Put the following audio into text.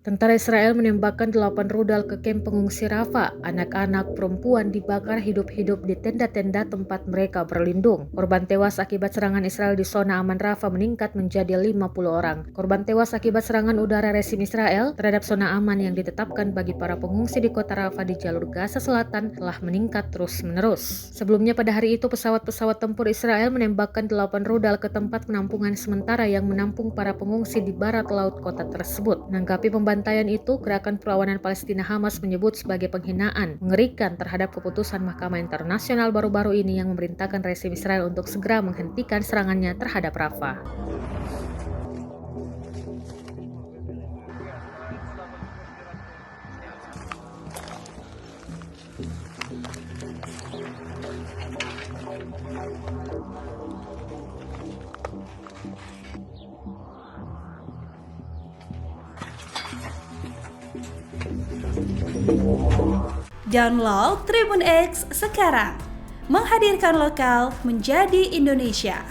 Tentara Israel menembakkan 8 rudal ke kamp pengungsi Rafah. Anak-anak perempuan dibakar hidup-hidup di tenda-tenda tempat mereka berlindung. Korban tewas akibat serangan Israel di zona aman Rafah meningkat menjadi 50 orang. Korban tewas akibat serangan udara rezim Israel terhadap zona aman yang ditetapkan bagi para pengungsi di kota Rafah di jalur Gaza Selatan telah meningkat terus-menerus. Sebelumnya pada hari itu pesawat-pesawat tempur Israel menembakkan 8 rudal ke tempat penampungan sementara yang menampung para pengungsi di barat laut kota tersebut. Menanggapi pembantaian itu, Gerakan Perlawanan Palestina Hamas menyebut sebagai penghinaan mengerikan terhadap keputusan Mahkamah Internasional baru-baru ini yang memerintahkan rezim Israel untuk segera menghentikan serangannya terhadap Rafah. Download Tribun X sekarang, menghadirkan lokal menjadi Indonesia.